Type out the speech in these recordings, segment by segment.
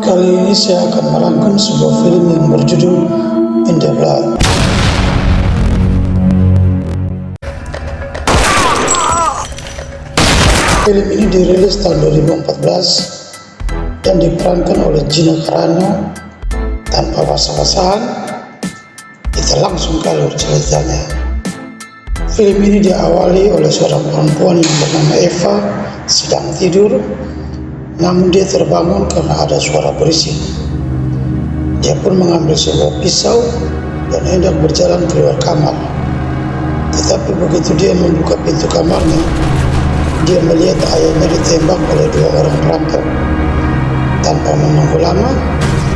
Kali ini saya akan merangkum sebuah film yang berjudul In the Blood. Film ini dirilis tahun 2014 dan diperankan oleh Gina Carano. Tanpa basa-basahan, kita langsung ke alur ceritanya. Film ini diawali oleh seorang perempuan yang bernama Eva sedang tidur, namun dia terbangun karena ada suara berisik. Dia pun mengambil sebuah pisau dan hendak berjalan keluar kamar. Tetapi begitu dia membuka pintu kamarnya, dia melihat ayahnya ditembak oleh dua orang perampok. Tanpa menunggu lama,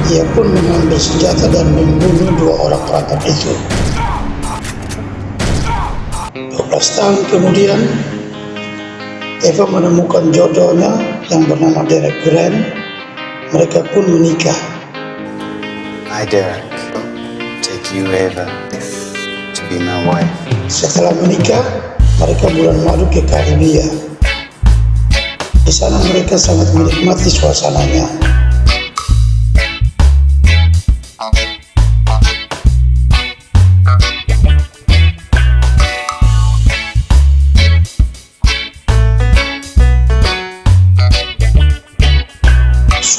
ia pun mengambil senjata dan membunuh dua orang perampok itu. 12 tahun kemudian, Eva menemukan jodohnya yang bernama Derek Grant. Mereka pun menikah. I, Derek, take you, Eva, to be my wife. Setelah menikah, mereka bulan madu ke Karibia. Di sana mereka sangat menikmati suasananya.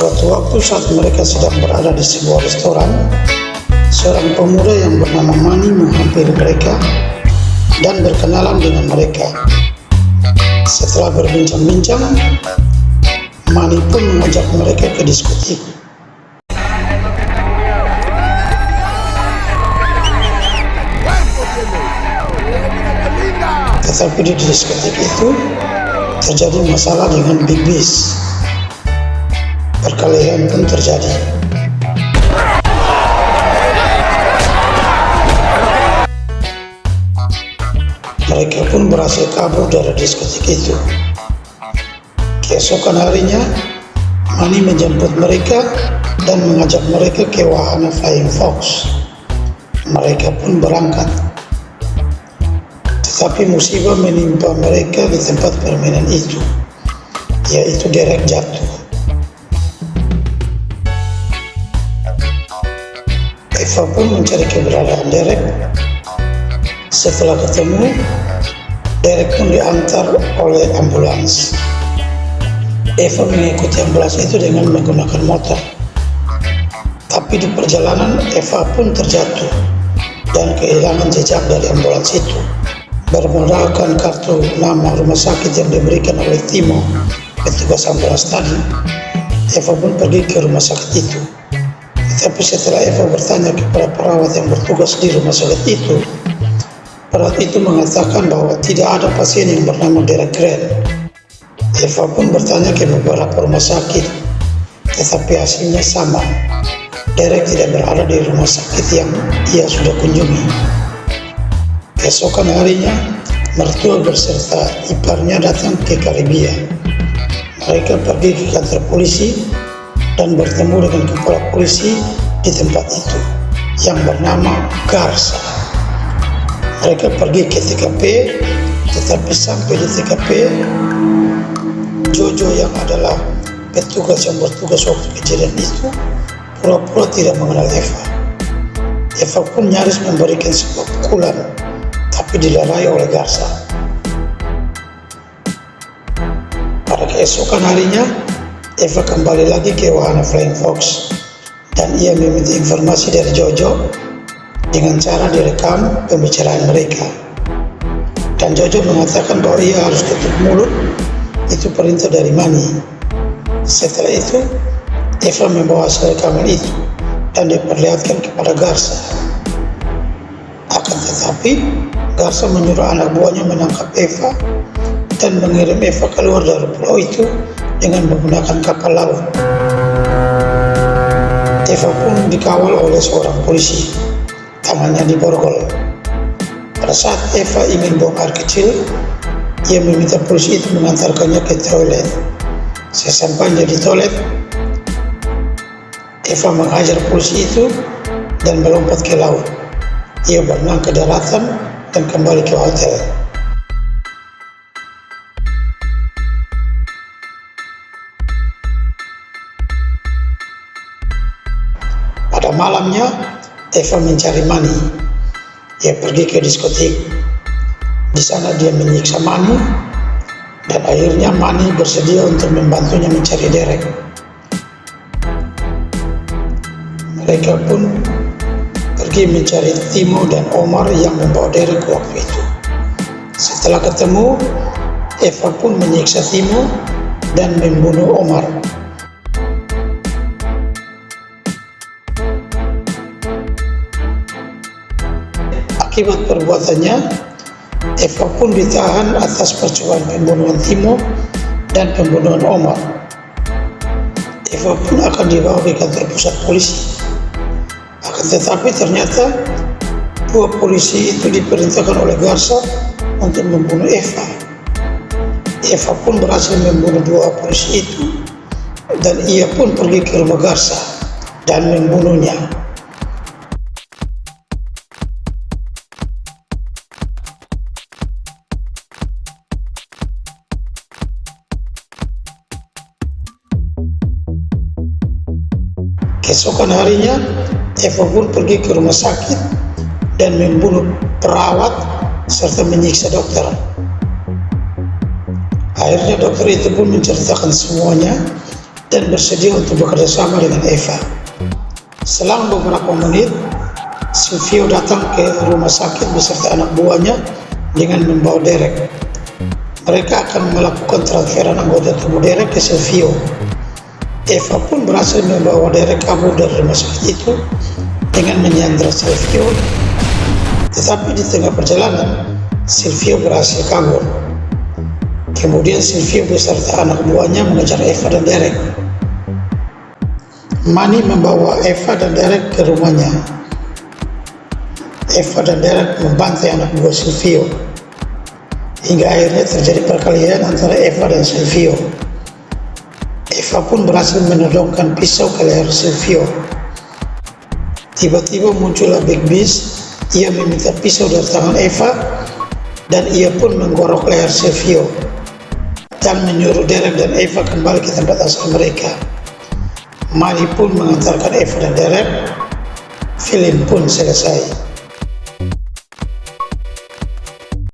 Suatu waktu saat mereka sedang berada di sebuah restoran, seorang pemuda yang bernama Manny menghampiri mereka dan berkenalan dengan mereka. Setelah berbincang-bincang, Manny pun mengajak mereka ke diskotik. Tetapi di diskotik itu terjadi masalah dengan Big Beast. Perkelahian pun terjadi. Mereka pun berhasil kabur dari diskotik itu. Keesokan harinya, Manny menjemput mereka dan mengajak mereka ke wahana Flying Fox. Mereka pun berangkat. Tetapi musibah menimpa mereka di tempat permainan itu, yaitu Derek jatuh. Eva pun mencari keberadaan Derek. Setelah ketemu, Derek pun diantar oleh ambulans. Eva mengikuti ambulans itu dengan menggunakan motor. Tapi di perjalanan, Eva pun terjatuh dan kehilangan jejak dari ambulans itu. Bermodalkan kartu nama rumah sakit yang diberikan oleh Timo, petugas ambulans tadi, Eva pun pergi ke rumah sakit itu. Tapi setelah Eva bertanya kepada perawat yang bertugas di rumah sakit itu, perawat itu mengatakan bahwa tidak ada pasien yang bernama Derek Grant. Eva pun bertanya ke beberapa rumah sakit, tetapi hasilnya sama. Derek tidak berada di rumah sakit yang ia sudah kunjungi. Keesokan harinya, mertua beserta iparnya datang ke Karibia. Mereka pergi ke kantor polisi dan bertemu dengan kepala polisi di tempat itu yang bernama Garza. Mereka pergi ke TKP, tetapi sampai di TKP, Jojo yang adalah petugas yang bertugas waktu kejadian itu pura-pura tidak mengenal Eva. Eva pun nyaris memberikan sebuah pukulan, tapi dilerai oleh Garza. Pada keesokan harinya, Eva kembali lagi ke wahana Flying Fox dan ia meminta informasi dari Jojo dengan cara direkam pembicaraan mereka. Dan Jojo mengatakan bahwa ia harus tutup mulut, itu perintah dari Manny. Setelah itu, Eva membawa hasil rekaman itu dan diperlihatkan kepada Garza. Akan tetapi, Garza menyuruh anak buahnya menangkap Eva dan mengirim Eva keluar dari pulau itu dengan menggunakan kapal laut. Eva pun dikawal oleh seorang polisi, tangannya diborgol. Pada saat Eva ingin buang air kecil, ia meminta polisi itu mengantarkannya ke toilet. Sesampainya di toilet, Eva menghajar polisi itu dan melompat ke laut. Ia berenang ke daratan dan kembali ke hotel. Pada malamnya, Eva mencari Manny. Dia pergi ke diskotik. Di sana dia menyiksa Manny, dan akhirnya Manny bersedia untuk membantunya mencari Derek. Mereka pun pergi mencari Timo dan Omar yang membawa Derek waktu itu. Setelah ketemu, Eva pun menyiksa Timo dan membunuh Omar. Akibat perbuatannya, Eva pun ditahan atas percobaan pembunuhan Timo dan pembunuhan Omar. Eva pun akan dibawa ke kantor pusat polisi. Akan tetapi ternyata dua polisi itu diperintahkan oleh Garza untuk membunuh Eva. Eva pun berhasil membunuh dua polisi itu, dan ia pun pergi ke rumah Garza dan membunuhnya. Keesokan harinya, Eva pun pergi ke rumah sakit dan membunuh perawat serta menyiksa dokter. Akhirnya dokter itu pun menceritakan semuanya dan bersedia untuk bekerja sama dengan Eva. Selang beberapa menit, Silvio datang ke rumah sakit beserta anak buahnya dengan membawa Derek. Mereka akan melakukan transferan anggota tubuh Derek ke Silvio. Eva pun berhasil membawa Derek kabur dari rumah sakit itu dengan menyandra Silvio. Tetapi di tengah perjalanan, Silvio berhasil kabur. Kemudian Silvio beserta anak buahnya mengejar Eva dan Derek. Manny membawa Eva dan Derek ke rumahnya. Eva dan Derek membantai anak buah Silvio, hingga akhirnya terjadi perkelahian antara Eva dan Silvio. Eva pun berhasil menodongkan pisau ke leher Silvio. Tiba-tiba muncullah Big Beast. Ia meminta pisau dari tangan Eva, dan ia pun menggorok leher Silvio dan menyuruh Derek dan Eva kembali ke tempat asal mereka. Manny pun mengantarkan Eva dan Derek. Film pun selesai.